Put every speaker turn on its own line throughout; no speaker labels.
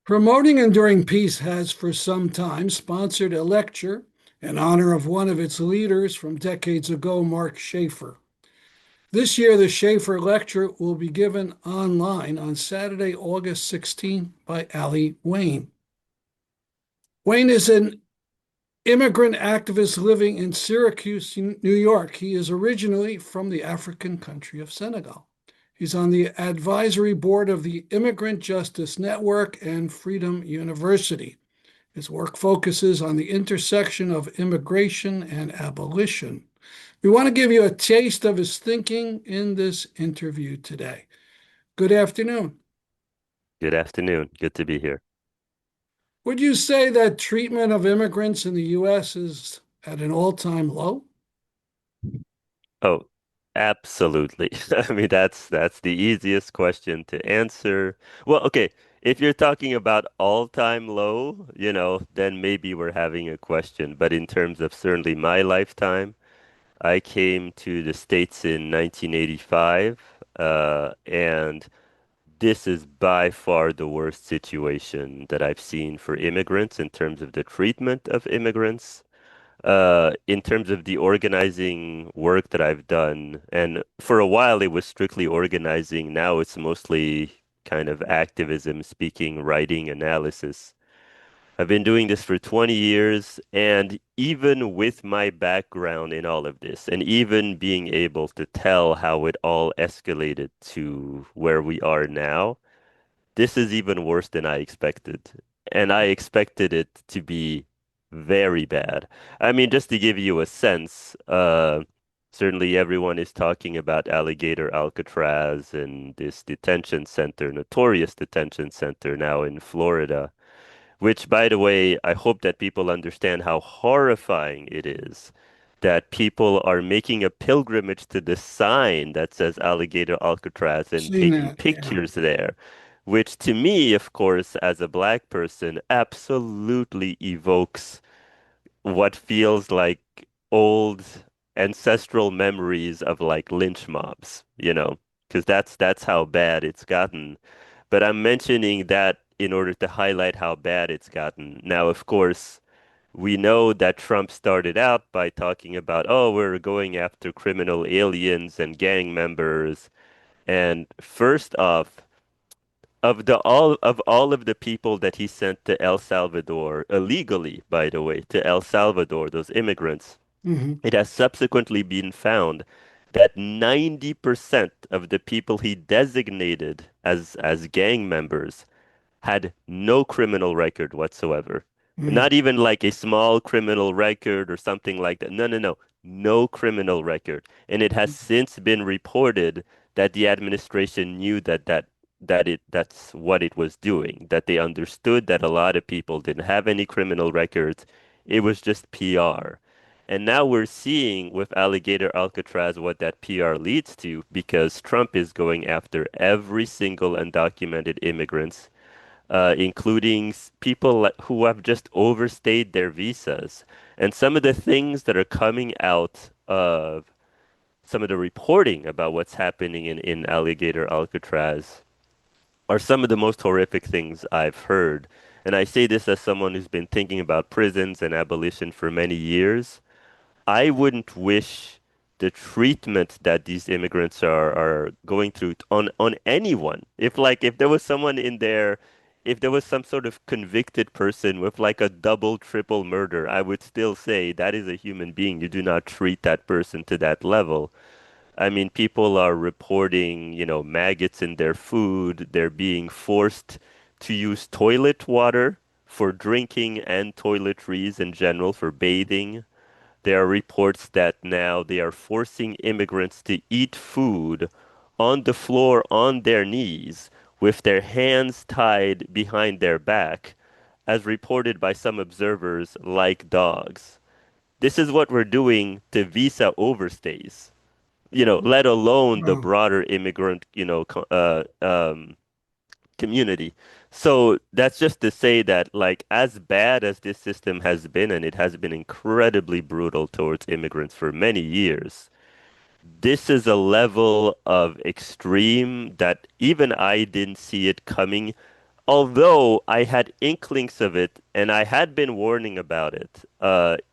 Promoting Enduring Peace has for some time sponsored a lecture in honor of one of its leaders from decades ago, Mark Schaefer. This year, the Schaefer Lecture will be given online on Saturday, August 16th by Aly Wane. Wane is an immigrant activist living in Syracuse, New York. He is originally from the African country of Senegal. He's on the advisory board of the Immigrant Justice Network and Freedom University. His work focuses on the intersection of immigration and abolition. We want to give you a taste of his thinking in this interview today. Good afternoon.
Good afternoon. Good to be here.
Would you say that treatment of immigrants in the U.S. is at an all-time low?
Oh, absolutely. I mean, that's the easiest question to answer. Well, okay, if you're talking about all-time low, then maybe we're having a question. But in terms of certainly my lifetime, I came to the States in 1985, and this is by far the worst situation that I've seen for immigrants in terms of the treatment of immigrants. In terms of the organizing work that I've done, and for a while it was strictly organizing. Now it's mostly kind of activism, speaking, writing, analysis. I've been doing this for 20 years, and even with my background in all of this, and even being able to tell how it all escalated to where we are now, this is even worse than I expected. And I expected it to be very bad. I mean, just to give you a sense, certainly everyone is talking about Alligator Alcatraz and this detention center, notorious detention center now in Florida, which, by the way, I hope that people understand how horrifying it is that people are making a pilgrimage to the sign that says Alligator Alcatraz and
Seen
taking
that, yeah.
pictures there, which to me, of course, as a black person, absolutely evokes what feels like old ancestral memories of like lynch mobs, because that's how bad it's gotten. But I'm mentioning that in order to highlight how bad it's gotten. Now, of course, we know that Trump started out by talking about, oh, we're going after criminal aliens and gang members. And first off, of all of the people that he sent to El Salvador illegally, by the way, to El Salvador, those immigrants,
Hmm.
it has subsequently been found that 90% of the people he designated as gang members had no criminal record whatsoever.
Hmm.
Not even like a small criminal record or something like that. No, no, no. No criminal record. And it has since been reported that the administration knew that's what it was doing, that they understood that a lot of people didn't have any criminal records. It was just PR. And now we're seeing with Alligator Alcatraz what that PR leads to because Trump is going after every single undocumented immigrants, including people who have just overstayed their visas. And some of the things that are coming out of some of the reporting about what's happening in Alligator Alcatraz are some of the most horrific things I've heard. And I say this as someone who's been thinking about prisons and abolition for many years. I wouldn't wish the treatment that these immigrants are going through on anyone. If there was someone in there, if there was some sort of convicted person with like a double, triple murder, I would still say that is a human being. You do not treat that person to that level. I mean, people are reporting, maggots in their food. They're being forced to use toilet water for drinking and toiletries in general for bathing. There are reports that now they are forcing immigrants to eat food on the floor on their knees with their hands tied behind their back, as reported by some observers, like dogs. This is what we're doing to visa overstays, let alone the
Wow.
broader immigrant, community. So that's just to say that, like, as bad as this system has been, and it has been incredibly brutal towards immigrants for many years, this is a level of extreme that even I didn't see it coming although I had inklings of it and I had been warning about it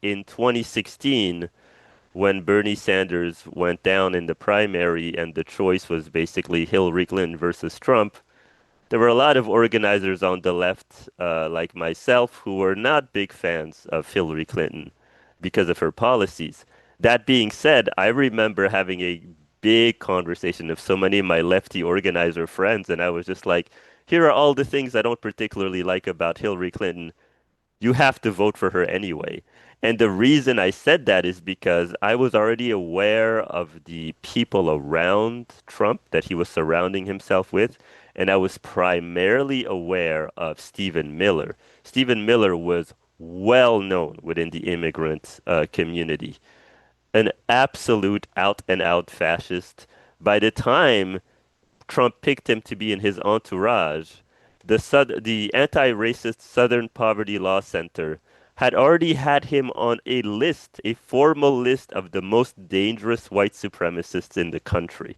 in 2016 when Bernie Sanders went down in the primary and the choice was basically Hillary Clinton versus Trump. There were a lot of organizers on the left, like myself, who were not big fans of Hillary Clinton because of her policies. That being said, I remember having a big conversation with so many of my lefty organizer friends, and I was just like, here are all the things I don't particularly like about Hillary Clinton. You have to vote for her anyway. And the reason I said that is because I was already aware of the people around Trump that he was surrounding himself with, and I was primarily aware of Stephen Miller. Stephen Miller was well known within the immigrant community, an absolute out and out fascist. By the time Trump picked him to be in his entourage, the anti-racist Southern Poverty Law Center had already had him on a list, a formal list of the most dangerous white supremacists in the country.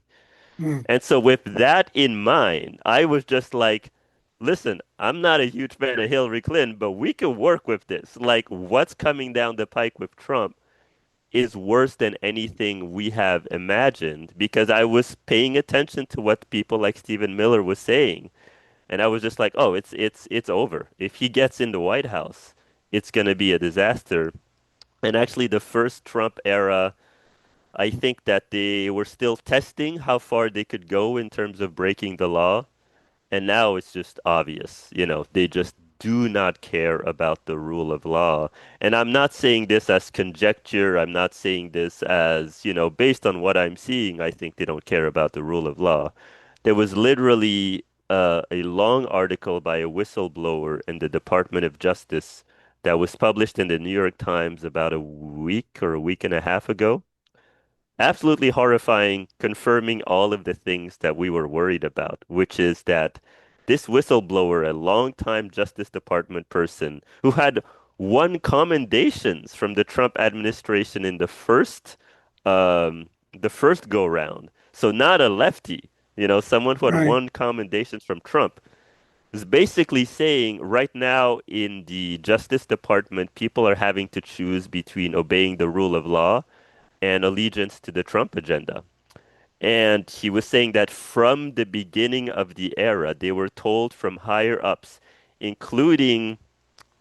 Mm,
And so with that in mind, I was just like, listen, I'm not a huge fan of Hillary Clinton, but we can work with this. Like what's coming down the pike with Trump is worse than anything we have imagined because I was paying attention to what people like Stephen Miller was saying. And I was just like, oh, it's over. If he gets in the White House, it's going to be a disaster. And actually the first Trump era, I think that they were still testing how far they could go in terms of breaking the law. And now it's just obvious, they just do not care about the rule of law. And I'm not saying this as conjecture. I'm not saying this as, based on what I'm seeing, I think they don't care about the rule of law. There was literally a long article by a whistleblower in the Department of Justice that was published in the New York Times about a week or a week and a half ago. Absolutely horrifying, confirming all of the things that we were worried about, which is that this whistleblower, a longtime Justice Department person who had won commendations from the Trump administration in the first go round. So not a lefty, someone who had
right.
won commendations from Trump is basically saying right now in the Justice Department, people are having to choose between obeying the rule of law and allegiance to the Trump agenda. And he was saying that from the beginning of the era, they were told from higher ups, including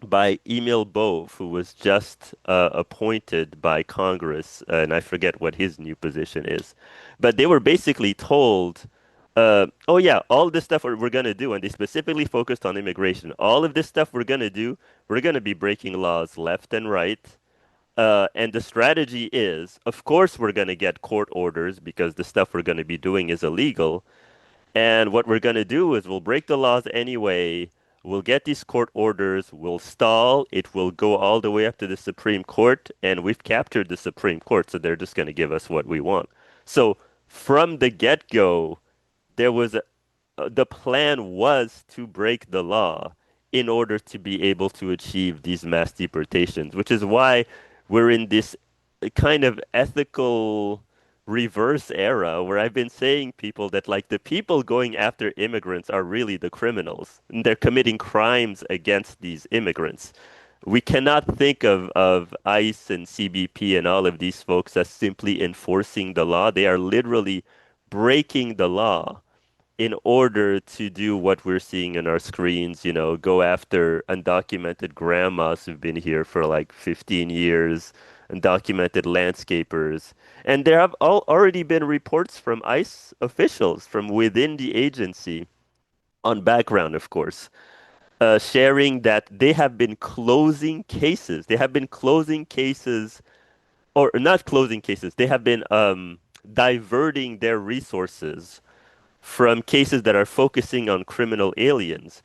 by Emil Bove, who was just appointed by Congress, and I forget what his new position is. But they were basically told, oh yeah, all this stuff we're going to do, and they specifically focused on immigration. All of this stuff we're going to do, we're going to be breaking laws left and right. And the strategy is, of course, we're going to get court orders because the stuff we're going to be doing is illegal. And what we're going to do is we'll break the laws anyway. We'll get these court orders. We'll stall. It will go all the way up to the Supreme Court. And we've captured the Supreme Court, so they're just going to give us what we want. So from the get-go, there was the plan was to break the law in order to be able to achieve these mass deportations, which is why we're in this kind of ethical reverse era where I've been saying people that like the people going after immigrants are really the criminals and they're committing crimes against these immigrants. We cannot think of ICE and CBP and all of these folks as simply enforcing the law. They are literally breaking the law in order to do what we're seeing in our screens, go after undocumented grandmas who've been here for like 15 years, undocumented landscapers. And there have already been reports from ICE officials from within the agency, on background, of course, sharing that they have been closing cases. They have been closing cases, or not closing cases, they have been diverting their resources from cases that are focusing on criminal aliens,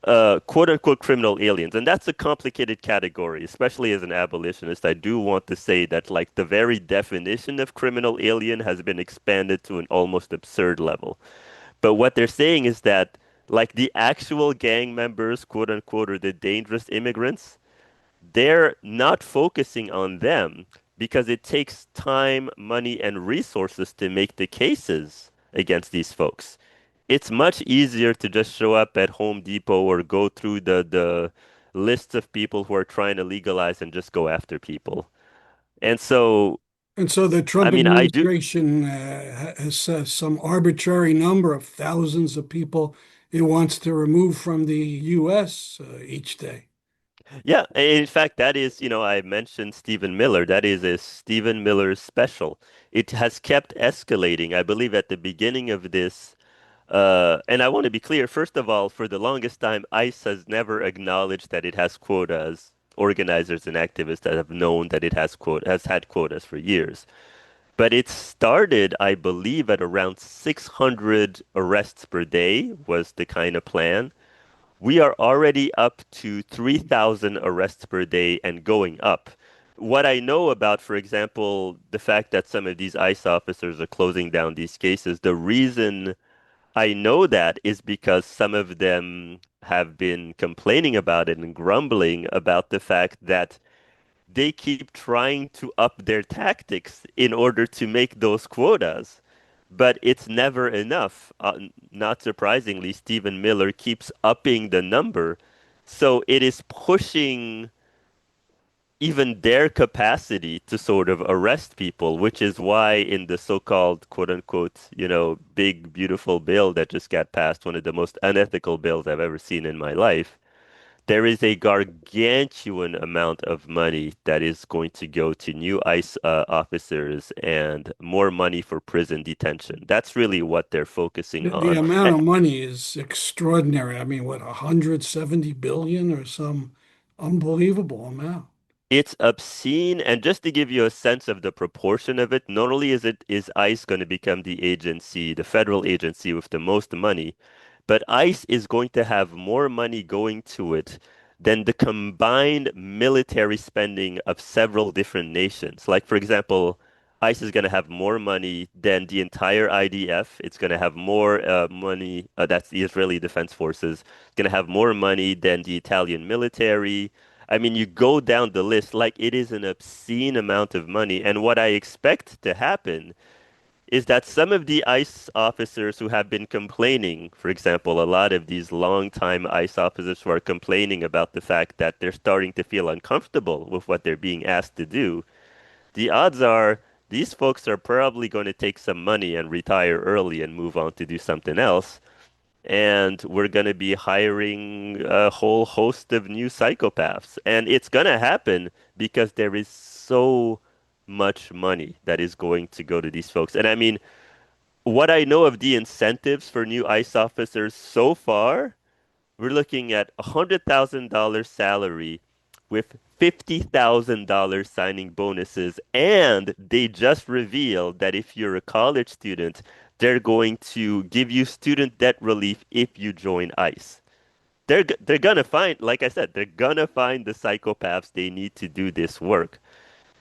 quote unquote criminal aliens. And that's a complicated category, especially as an abolitionist. I do want to say that, like, the very definition of criminal alien has been expanded to an almost absurd level. But what they're saying is that, like, the actual gang members, quote unquote, or the dangerous immigrants, they're not focusing on them because it takes time, money, and resources to make the cases against these folks. it's much easier to just show up at Home Depot or go through the lists of people who are trying to legalize and just go after people. And so,
And so the
I
Trump
mean, I do,
administration has some arbitrary number of thousands of people it wants to remove from the U.S. Each day.
yeah. In fact, that is, I mentioned Stephen Miller. That is a Stephen Miller special. It has kept escalating. I believe at the beginning of this. And I want to be clear, first of all, for the longest time, ICE has never acknowledged that it has quotas. Organizers and activists that have known that it has had quotas for years. But it started, I believe, at around 600 arrests per day was the kind of plan. We are already up to 3,000 arrests per day and going up. What I know about, for example, the fact that some of these ICE officers are closing down these cases, the reason I know that is because some of them have been complaining about it and grumbling about the fact that they keep trying to up their tactics in order to make those quotas. But it's never enough. Not surprisingly, Stephen Miller keeps upping the number. So it is pushing even their capacity to sort of arrest people, which is why in the so-called quote unquote, big beautiful bill that just got passed, one of the most unethical bills I've ever seen in my life, there is a gargantuan amount of money that is going to go to new ICE officers and more money for prison detention. That's really what they're focusing
The
on.
amount of money is extraordinary. I mean, what, 170 billion or some unbelievable amount?
It's obscene, and just to give you a sense of the proportion of it, not only is ICE going to become the agency, the federal agency with the most money, but ICE is going to have more money going to it than the combined military spending of several different nations. Like, for example, ICE is going to have more money than the entire IDF. It's going to have more money, that's the Israeli Defense Forces, it's going to have more money than the Italian military. I mean, you go down the list like it is an obscene amount of money. And what I expect to happen is that some of the ICE officers who have been complaining, for example, a lot of these longtime ICE officers who are complaining about the fact that they're starting to feel uncomfortable with what they're being asked to do, the odds are these folks are probably going to take some money and retire early and move on to do something else. And we're going to be hiring a whole host of new psychopaths. And it's going to happen because there is so much money that is going to go to these folks. And I mean, what I know of the incentives for new ICE officers so far, we're looking at $100,000 salary with $50,000 signing bonuses. And they just revealed that if you're a college student, they're going to give you student debt relief if you join ICE. They're gonna find, like I said, they're gonna find the psychopaths they need to do this work.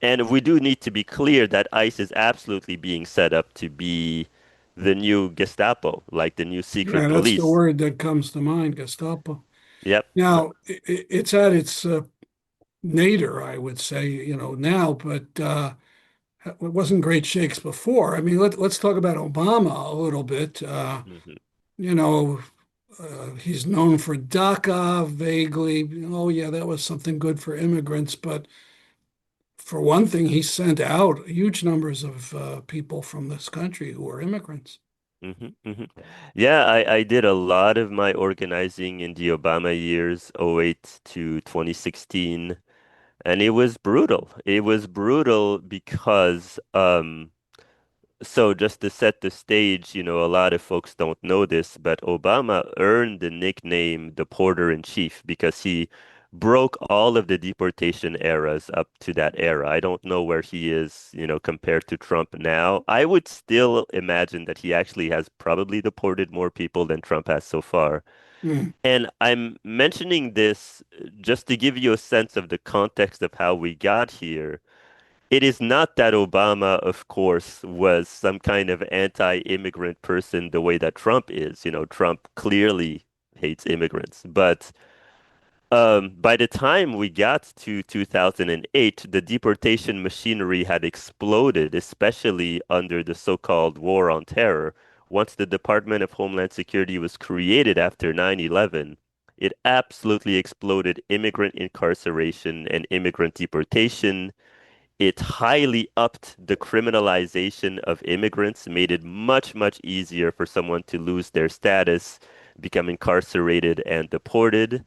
And we do need to be clear that ICE is absolutely being set up to be the new Gestapo, like the new secret
Yeah, that's the
police.
word that comes to mind, Gestapo.
Yep.
Now, it's at its nadir, I would say, now, but it wasn't great shakes before. I mean, let's talk about Obama a little bit.
Mhm.
You know, he's known for DACA vaguely. Oh, yeah, that was something good for immigrants. But for one thing, he sent out huge numbers of people from this country who are immigrants.
Hmm. Yeah, I did a lot of my organizing in the Obama years, '08 to 2016, and it was brutal. It was brutal because so just to set the stage, a lot of folks don't know this, but Obama earned the nickname the Porter in Chief because he broke all of the deportation eras up to that era. I don't know where he is, compared to Trump now. I would still imagine that he actually has probably deported more people than Trump has so far.
Mm.
And I'm mentioning this just to give you a sense of the context of how we got here. It is not that Obama, of course, was some kind of anti-immigrant person the way that Trump is. Trump clearly hates immigrants. But by the time we got to 2008, the deportation machinery had exploded, especially under the so-called War on Terror, once the Department of Homeland Security was created after 9/11, it absolutely exploded immigrant incarceration and immigrant deportation. It highly upped the criminalization of immigrants, made it much, much easier for someone to lose their status, become incarcerated and deported.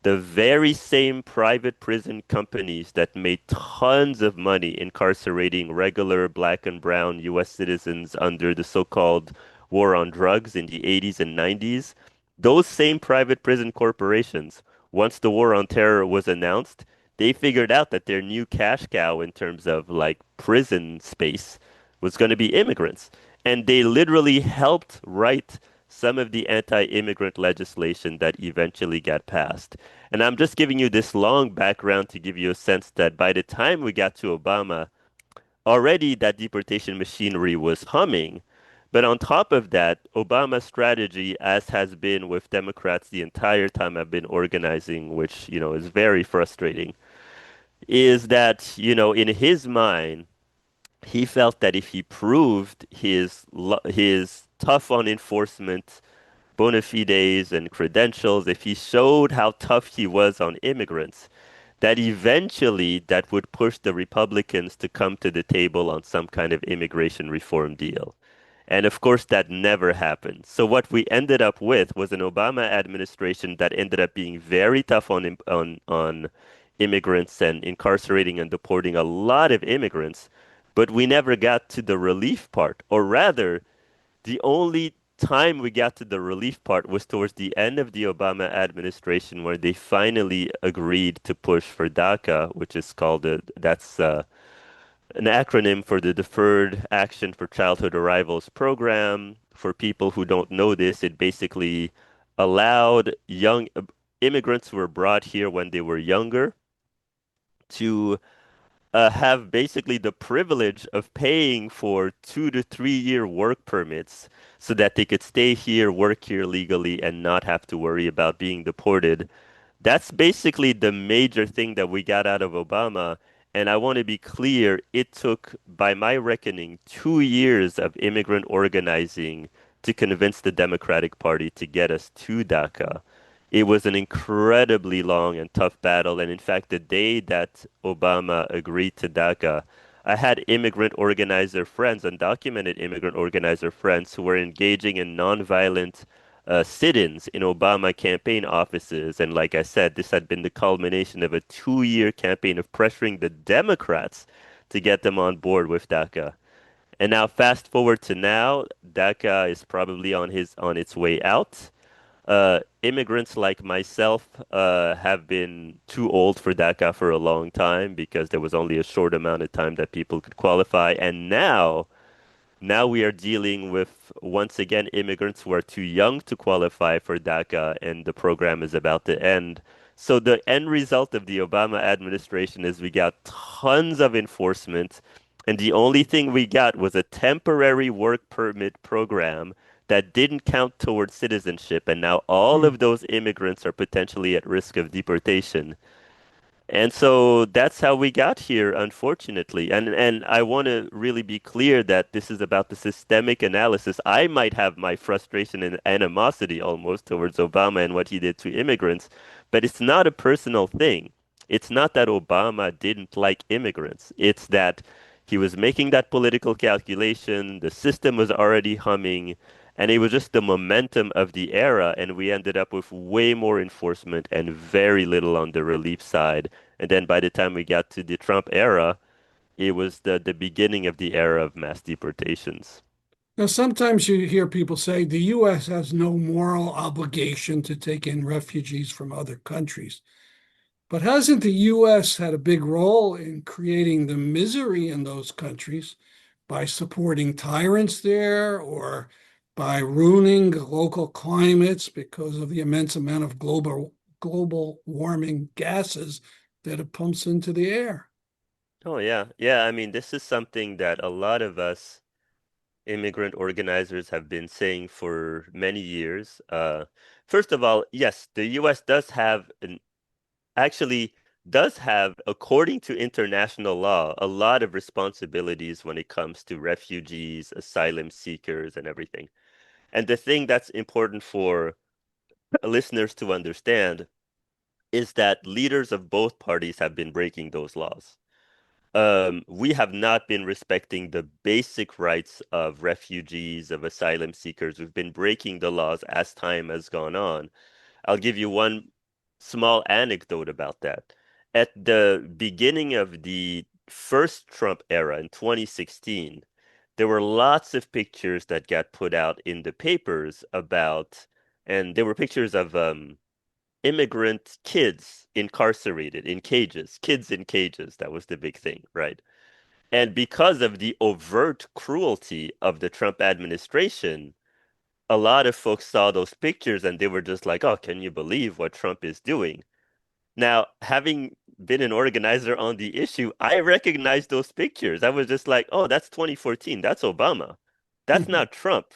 The very same private prison companies that made tons of money incarcerating regular black and brown US citizens under the so-called war on drugs in the 80s and 90s, those same private prison corporations, once the war on terror was announced, they figured out that their new cash cow in terms of like prison space was going to be immigrants. And they literally helped write some of the anti-immigrant legislation that eventually got passed. And I'm just giving you this long background to give you a sense that by the time we got to Obama, already that deportation machinery was humming. But on top of that, Obama's strategy, as has been with Democrats the entire time I've been organizing, which, is very frustrating, is that, in his mind, he felt that if he proved his tough on enforcement bona fides and credentials, if he showed how tough he was on immigrants, that eventually that would push the Republicans to come to the table on some kind of immigration reform deal. And of course, that never happened. So what we ended up with was an Obama administration that ended up being very tough on immigrants and incarcerating and deporting a lot of immigrants, but we never got to the relief part, or rather, the only time we got to the relief part was towards the end of the Obama administration, where they finally agreed to push for DACA, which is called that's an acronym for the Deferred Action for Childhood Arrivals program. For people who don't know this, it basically allowed young immigrants who were brought here when they were younger to have basically the privilege of paying for 2 to 3 year work permits so that they could stay here, work here legally, and not have to worry about being deported. That's basically the major thing that we got out of Obama. And I want to be clear, it took, by my reckoning, 2 years of immigrant organizing to convince the Democratic Party to get us to DACA. It was an incredibly long and tough battle. And in fact, the day that Obama agreed to DACA, I had immigrant organizer friends, undocumented immigrant organizer friends, who were engaging in nonviolent sit-ins in Obama campaign offices. And like I said, this had been the culmination of a 2 year campaign of pressuring the Democrats to get them on board with DACA. And now fast forward to now, DACA is probably on its way out. Immigrants like myself have been too old for DACA for a long time because there was only a short amount of time that people could qualify. And now we are dealing with, once again, immigrants who are too young to qualify for DACA, and the program is about to end. So the end result of the Obama administration is we got tons of enforcement, and the only thing we got was a temporary work permit program that didn't count towards citizenship, and now all
Hmm.
of those immigrants are potentially at risk of deportation. And so that's how we got here, unfortunately. And I want to really be clear that this is about the systemic analysis. I might have my frustration and animosity almost towards Obama and what he did to immigrants, but it's not a personal thing. It's not that Obama didn't like immigrants. It's that he was making that political calculation, the system was already humming, and it was just the momentum of the era, and we ended up with way more enforcement and very little on the relief side. And then by the time we got to the Trump era, it was the beginning of the era of mass deportations.
Now, sometimes you hear people say the U.S. has no moral obligation to take in refugees from other countries. But hasn't the U.S. had a big role in creating the misery in those countries by supporting tyrants there or by ruining local climates because of the immense amount of global warming gases that it pumps into the air?
Oh yeah. Yeah, I mean, this is something that a lot of us immigrant organizers have been saying for many years. First of all, yes, the US actually does have, according to international law, a lot of responsibilities when it comes to refugees, asylum seekers, and everything. And the thing that's important for listeners to understand is that leaders of both parties have been breaking those laws. We have not been respecting the basic rights of refugees, of asylum seekers. We've been breaking the laws as time has gone on. I'll give you one small anecdote about that. At the beginning of the first Trump era in 2016, there were lots of pictures that got put out in the papers about, and there were pictures of immigrant kids incarcerated in cages, kids in cages. That was the big thing, right? And because of the overt cruelty of the Trump administration, a lot of folks saw those pictures and they were just like, oh, can you believe what Trump is doing? Now, having been an organizer on the issue, I recognized those pictures. I was just like, oh, that's 2014. That's Obama. That's not Trump.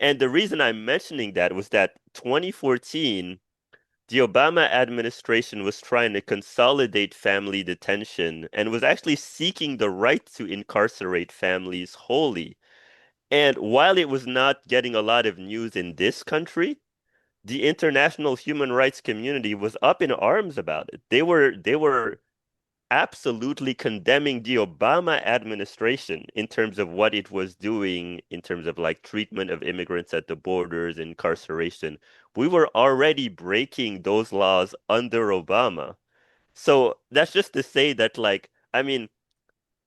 And the reason I'm mentioning that was that 2014, the Obama administration was trying to consolidate family detention and was actually seeking the right to incarcerate families wholly. And while it was not getting a lot of news in this country, the international human rights community was up in arms about it. They were absolutely condemning the Obama administration in terms of what it was doing in terms of like treatment of immigrants at the borders, incarceration. We were already breaking those laws under Obama. So that's just to say that like, I mean,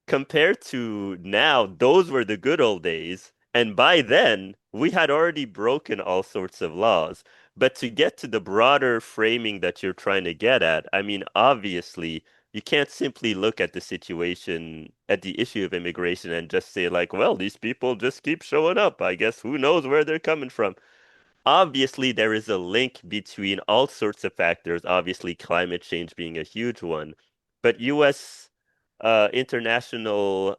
compared to now, those were the good old days. And by then, we had already broken all sorts of laws. But to get to the broader framing that you're trying to get at, I mean, obviously, you can't simply look at the situation, at the issue of immigration and just say, like, well, these people just keep showing up. I guess who knows where they're coming from. Obviously, there is a link between all sorts of factors, obviously, climate change being a huge one. But US international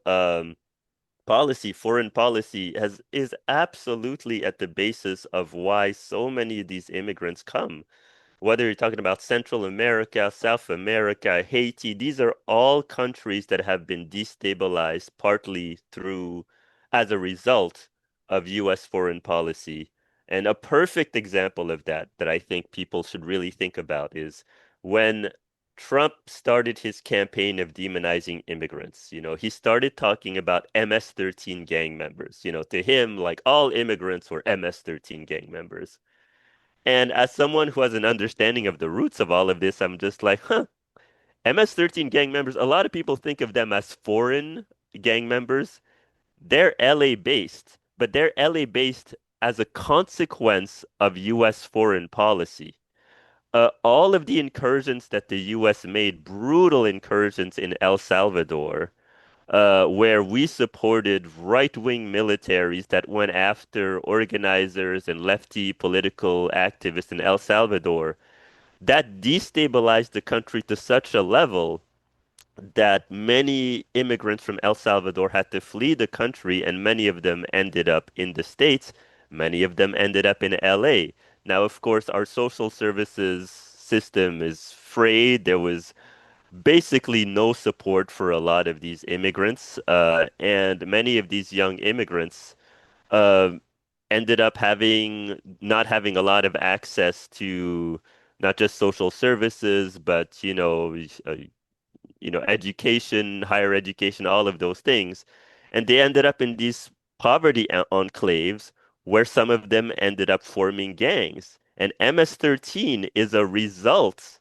policy, foreign policy is absolutely at the basis of why so many of these immigrants come. Whether you're talking about Central America, South America, Haiti, these are all countries that have been destabilized partly through, as a result of US foreign policy. And a perfect example of that, that I think people should really think about, is when Trump started his campaign of demonizing immigrants. He started talking about MS-13 gang members. To him, like all immigrants were MS-13 gang members. And as someone who has an understanding of the roots of all of this, I'm just like, huh, MS-13 gang members, a lot of people think of them as foreign gang members. They're LA based, but they're LA based as a consequence of US foreign policy. All of the incursions that the US made, brutal incursions in El Salvador, where we supported right-wing militaries that went after organizers and lefty political activists in El Salvador, that destabilized the country to such a level that many immigrants from El Salvador had to flee the country, and many of them ended up in the States. Many of them ended up in LA. Now, of course, our social services system is frayed. There was basically no support for a lot of these immigrants, and many of these young immigrants uh, ended up having not having a lot of access to not just social services, but education, higher education, all of those things. And they ended up in these poverty enclaves where some of them ended up forming gangs. And MS-13 is a result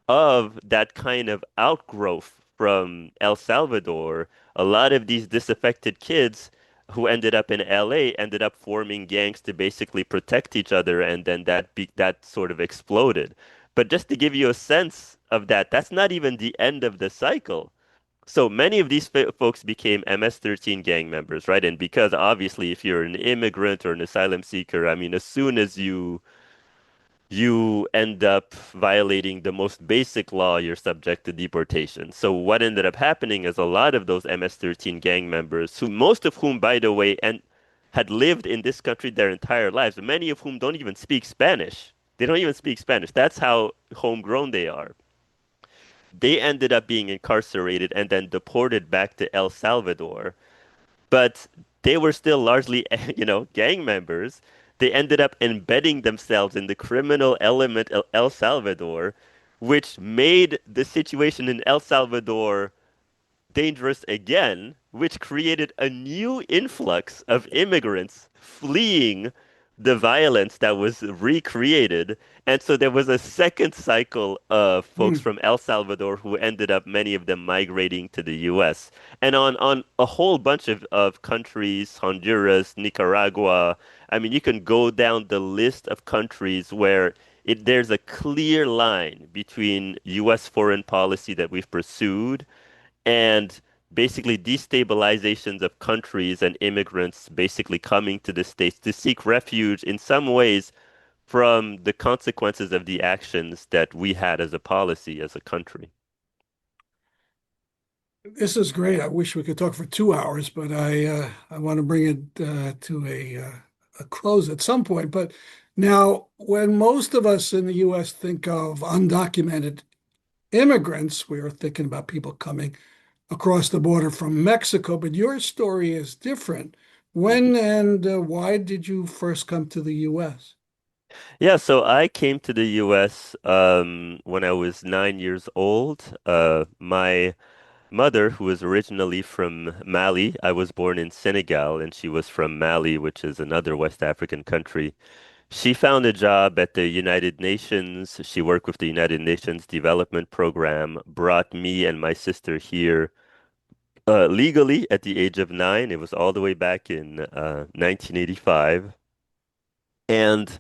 of that kind of outgrowth from El Salvador. A lot of these disaffected kids who ended up in LA ended up forming gangs to basically protect each other, and then that sort of exploded. But just to give you a sense of that, that's not even the end of the cycle. So many of these folks became MS-13 gang members, right? And because obviously, if you're an immigrant or an asylum seeker, I mean, as soon as you end up violating the most basic law, you're subject to deportation. So what ended up happening is a lot of those MS-13 gang members, who most of whom, by the way, and had lived in this country their entire lives, many of whom don't even speak Spanish. They don't even speak Spanish. That's how homegrown they are. They ended up being incarcerated and then deported back to El Salvador, but they were still largely, gang members. they ended up embedding themselves in the criminal element of El Salvador, which made the situation in El Salvador dangerous again, which created a new influx of immigrants fleeing the violence that was recreated. And so there was a second cycle of folks
Mm.
from El Salvador who ended up, many of them migrating to the US. And on a whole bunch of countries, Honduras, Nicaragua, I mean, you can go down the list of countries where there's a clear line between US foreign policy that we've pursued and basically destabilizations of countries and immigrants basically coming to the States to seek refuge in some ways from the consequences of the actions that we had as a policy as a country.
This is great. I wish we could talk for 2 hours, but I want to bring it to a close at some point. But now, when most of us in the U.S. think of undocumented immigrants, we are thinking about people coming across the border from Mexico. But your story is different.
Mhm.
When and why did you first come to the U.S.?
Yeah, so I came to the US when I was 9 years old. My mother, who was originally from Mali, I was born in Senegal, and she was from Mali, which is another West African country. She found a job at the United Nations. She worked with the United Nations Development Program, brought me and my sister here legally at the age of 9. It was all the way back in 1985. And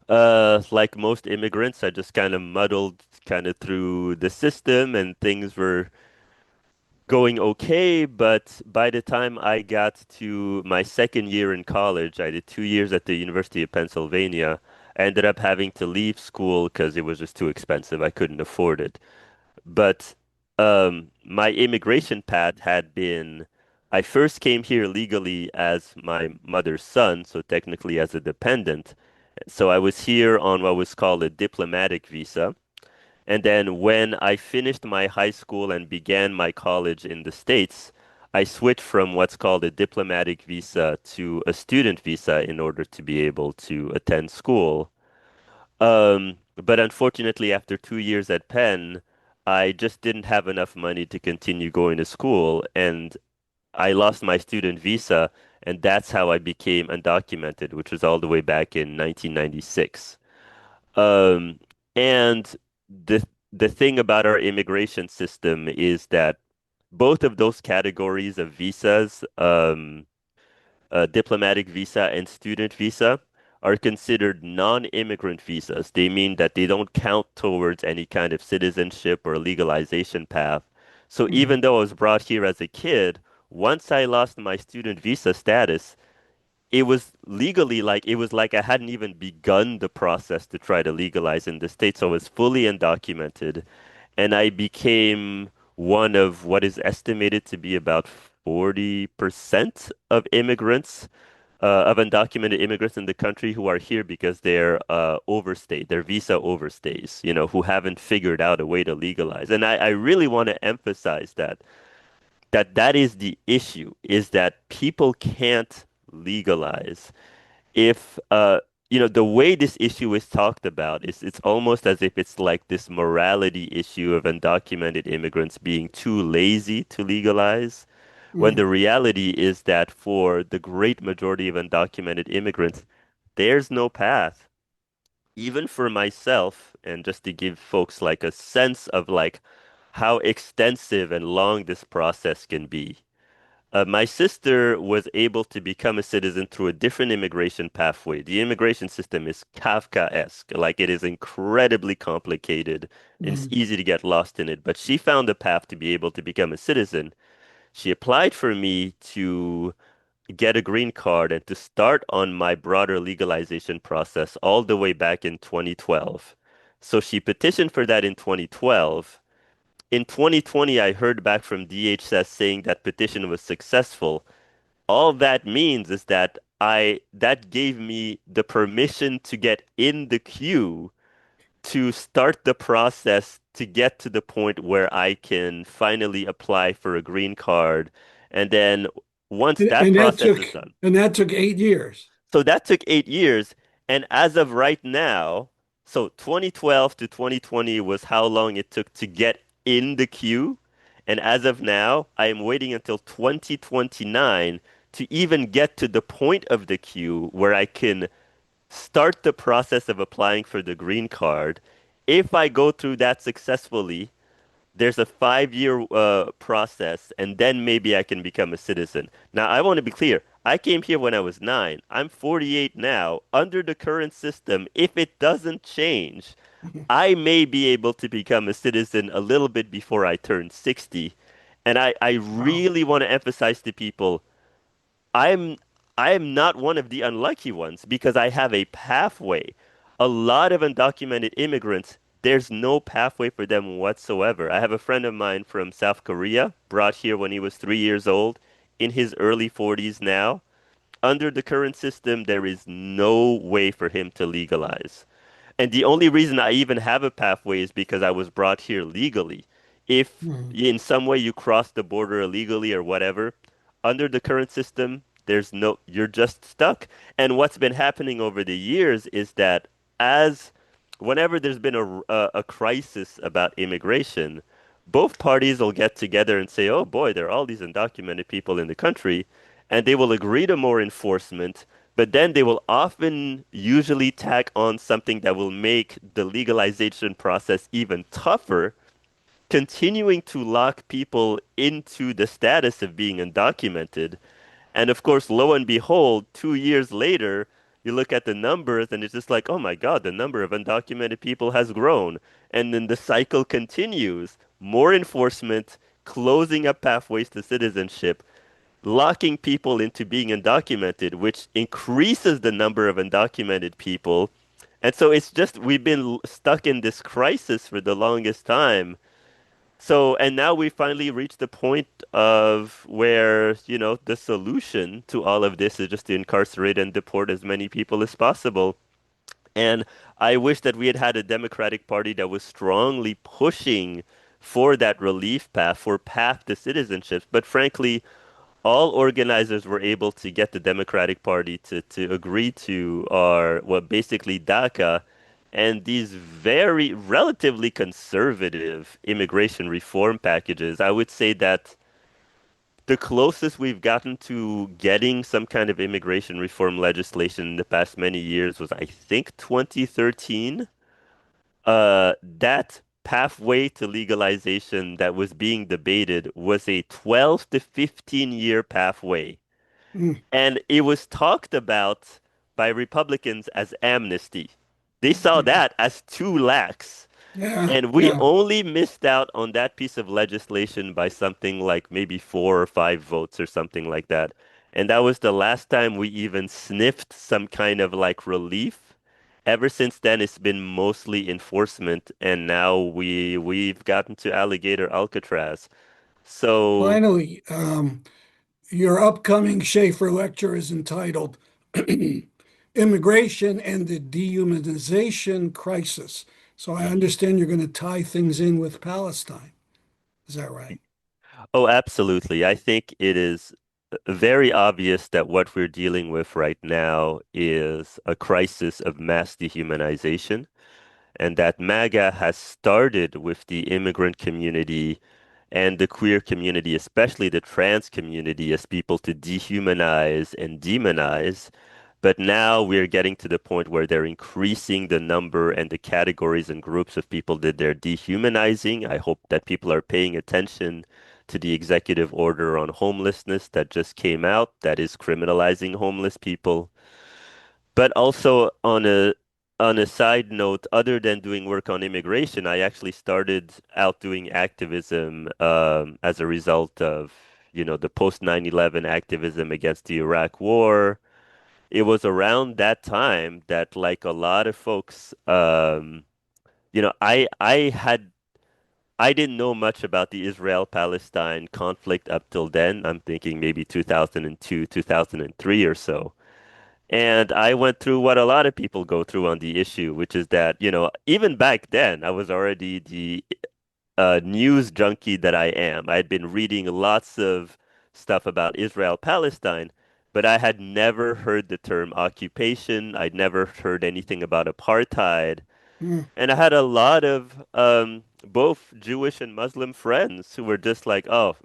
like most immigrants, I just kind of muddled kind of through the system and things were going okay, but by the time I got to my second year in college, I did 2 years at the University of Pennsylvania. I ended up having to leave school because it was just too expensive. I couldn't afford it. But my immigration path had been, I first came here legally as my mother's son, so technically as a dependent. So I was here on what was called a diplomatic visa. And then when I finished my high school and began my college in the States, I switched from what's called a diplomatic visa to a student visa in order to be able to attend school. But unfortunately, after 2 years at Penn, I just didn't have enough money to continue going to school, and I lost my student visa, and that's how I became undocumented, which was all the way back in 1996. Um, and the thing about our immigration system is that both of those categories of visas, diplomatic visa and student visa, are considered non-immigrant visas. They mean that they don't count towards any kind of citizenship or legalization path. So
Mhm.
even though I was brought here as a kid, once I lost my student visa status, it was legally like it was like I hadn't even begun the process to try to legalize in the States. So I was fully undocumented, and I became one of what is estimated to be about 40% of immigrants, of undocumented immigrants in the country who are here because they're overstayed, their visa overstays, who haven't figured out a way to legalize. And I really want to emphasize that is the issue, is that people can't legalize if the way this issue is talked about is it's almost as if it's like this morality issue of undocumented immigrants being too lazy to legalize, when
Mm.
the reality is that for the great majority of undocumented immigrants, there's no path. Even for myself, and just to give folks like a sense of like how extensive and long this process can be. My sister was able to become a citizen through a different immigration pathway. The immigration system is Kafkaesque, like it is incredibly complicated and it's
Mm.
easy to get lost in it. But she found a path to be able to become a citizen. She applied for me to get a green card and to start on my broader legalization process all the way back in 2012. So she petitioned for that in 2012. In 2020, I heard back from DHS saying that petition was successful. All that means is that that gave me the permission to get in the queue to start the process to get to the point where I can finally apply for a green card. And then once that
And
process is done,
that took 8 years.
so that took 8 years. And as of right now, so 2012 to 2020 was how long it took to get in the queue. And as of now, I am waiting until 2029 to even get to the point of the queue where I can start the process of applying for the green card. If I go through that successfully, there's a 5 year process, and then maybe I can become a citizen. Now, I want to be clear. I came here when I was 9. I'm 48 now. Under the current system, if it doesn't change, I may be able to become a citizen a little bit before I turn 60. And I
Wow.
really want to emphasize to people I'm I am not one of the unlucky ones because I have a pathway. A lot of undocumented immigrants, there's no pathway for them whatsoever. I have a friend of mine from South Korea, brought here when he was 3 years old, in his early 40s now. Under the current system, there is no way for him to legalize. And the only reason I even have a pathway is because I was brought here legally. If
Mhm.
in some way you cross the border illegally or whatever, under the current system, you're just stuck. And what's been happening over the years is that as whenever there's been a crisis about immigration, both parties will get together and say, oh boy, there are all these undocumented people in the country, and they will agree to more enforcement, but then they will often usually tack on something that will make the legalization process even tougher, continuing to lock people into the status of being undocumented. And of course, lo and behold, 2 years later, you look at the numbers and it's just like, oh my God, the number of undocumented people has grown. And then the cycle continues. More enforcement, closing up pathways to citizenship, locking people into being undocumented, which increases the number of undocumented people. And so it's just, we've been stuck in this crisis for the longest time. So, and now we finally reached the point of where, the solution to all of this is just to incarcerate and deport as many people as possible. And I wish that we had had a Democratic Party that was strongly pushing for that relief path, for path to citizenship. But frankly, all organizers were able to get the Democratic Party to agree to our, what basically DACA and these very relatively conservative immigration reform packages. I would say that the closest we've gotten to getting some kind of immigration reform legislation in the past many years was, I think, 2013. That pathway to legalization that was being debated was a 12 to 15 year pathway.
Mm.
And it was talked about by Republicans as amnesty. They saw that as too lax.
Yeah,
And we
yeah.
only missed out on that piece of legislation by something like maybe 4 or 5 votes or something like that. And that was the last time we even sniffed some kind of like relief. Ever since then, it's been mostly enforcement, and now we've gotten to Alligator Alcatraz. So,
Finally, your upcoming Schaefer lecture is entitled Immigration and the Dehumanization Crisis. So I
mhm.
understand you're going to tie things in with Palestine. Is that right?
Oh, absolutely. I think it is very obvious that what we're dealing with right now is a crisis of mass dehumanization, and that MAGA has started with the immigrant community and the queer community, especially the trans community, as people to dehumanize and demonize. But now we're getting to the point where they're increasing the number and the categories and groups of people that they're dehumanizing. I hope that people are paying attention to the executive order on homelessness that just came out that is criminalizing homeless people. But also on a side note, other than doing work on immigration, I actually started out doing activism as a result of, the post 9/11 activism against the Iraq War. It was around that time that, like a lot of folks, I didn't know much about the Israel-Palestine conflict up till then. I'm thinking maybe 2002, 2003 or so. And I went through what a lot of people go through on the issue, which is that, even back then, I was already the news junkie that I am. I'd been reading lots of stuff about Israel, Palestine, but I had never heard the term occupation. I'd never heard anything about apartheid.
Mm.
And I had a lot of both Jewish and Muslim friends who were just like, oh,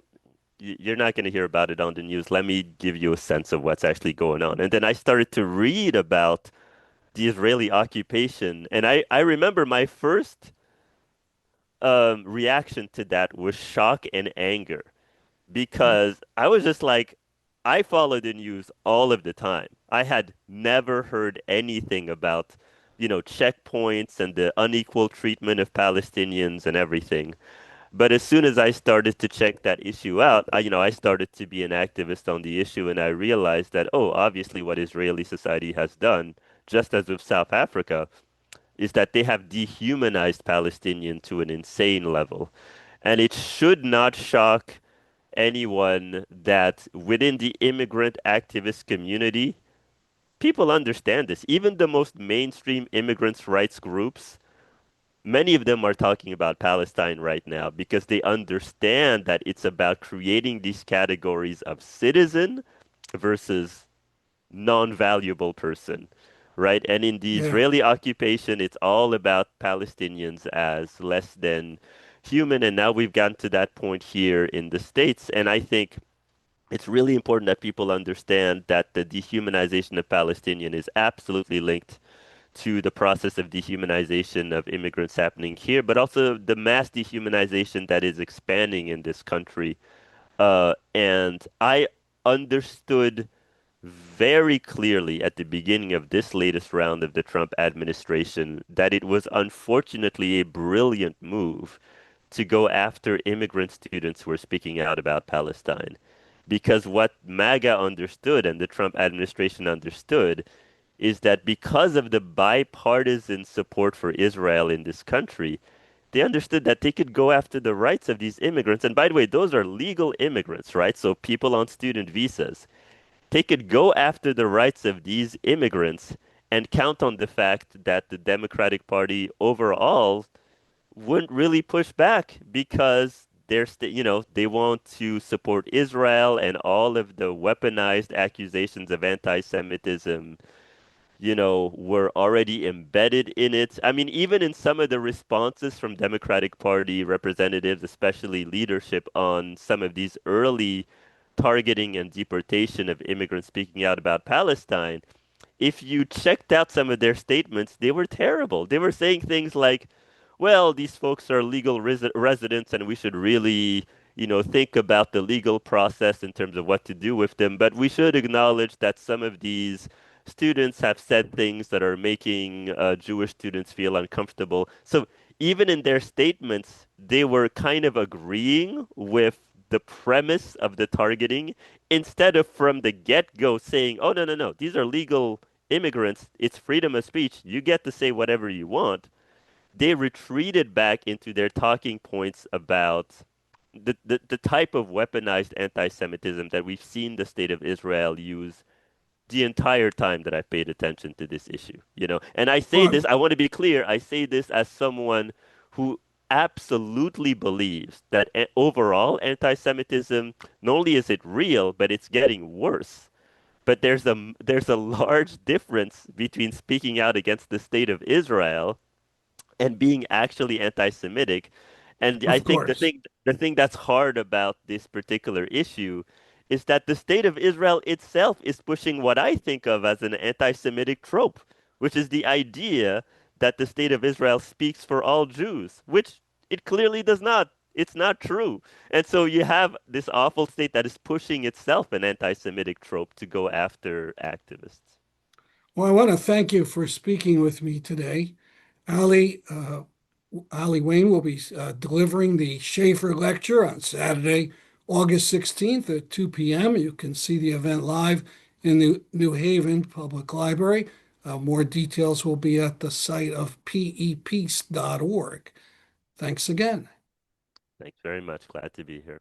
you're not going to hear about it on the news. Let me give you a sense of what's actually going on. And then I started to read about the Israeli occupation. And I remember my first reaction to that was shock and anger because I was just like, I follow the news all of the time. I had never heard anything about, checkpoints and the unequal treatment of Palestinians and everything. But as soon as I started to check that issue out, I started to be an activist on the issue, and I realized that, oh, obviously what Israeli society has done, just as with South Africa, is that they have dehumanized Palestinians to an insane level. And it should not shock anyone that within the immigrant activist community, people understand this. Even the most mainstream immigrants' rights groups, many of them are talking about Palestine right now because they understand that it's about creating these categories of citizen versus non-valuable person, right? And in the
Yeah.
Israeli occupation, it's all about Palestinians as less than human. And now we've gotten to that point here in the States. And I think it's really important that people understand that the dehumanization of Palestinian is absolutely linked to the process of dehumanization of immigrants happening here, but also the mass dehumanization that is expanding in this country. And I understood very clearly at the beginning of this latest round of the Trump administration that it was unfortunately a brilliant move to go after immigrant students who were speaking out about Palestine. Because what MAGA understood and the Trump administration understood is that because of the bipartisan support for Israel in this country, they understood that they could go after the rights of these immigrants. And by the way, those are legal immigrants, right? So people on student visas. They could go after the rights of these immigrants and count on the fact that the Democratic Party overall wouldn't really push back because they want to support Israel and all of the weaponized accusations of anti-Semitism, were already embedded in it. I mean, even in some of the responses from Democratic Party representatives, especially leadership on some of these early targeting and deportation of immigrants speaking out about Palestine, if you checked out some of their statements, they were terrible. They were saying things like, well, these folks are legal residents and we should really, think about the legal process in terms of what to do with them. But we should acknowledge that some of these students have said things that are making Jewish students feel uncomfortable. So even in their statements, they were kind of agreeing with the premise of the targeting instead of from the get-go saying, oh, no, no, no, these are legal immigrants. It's freedom of speech. You get to say whatever you want. They retreated back into their talking points about the type of weaponized anti-Semitism that we've seen the state of Israel use the entire time that I've paid attention to this issue, And I say this,
Well,
I want to be clear, I say this as someone who absolutely believes that overall anti-Semitism, not only is it real, but it's getting worse. But there's a large difference between speaking out against the state of Israel and being actually anti-Semitic. And I
of
think the
course.
thing that's hard about this particular issue is that the state of Israel itself is pushing what I think of as an anti-Semitic trope, which is the idea that the state of Israel speaks for all Jews, which it clearly does not. It's not true. And so you have this awful state that is pushing itself an anti-Semitic trope to go after activists.
Well, I want to thank you for speaking with me today. Ali, Aly Wane will be delivering the Schaefer Lecture on Saturday, August 16th at 2 p.m. You can see the event live in the New Haven Public Library. More details will be at the site of pepeace.org. Thanks again.
Thanks very much. Glad to be here.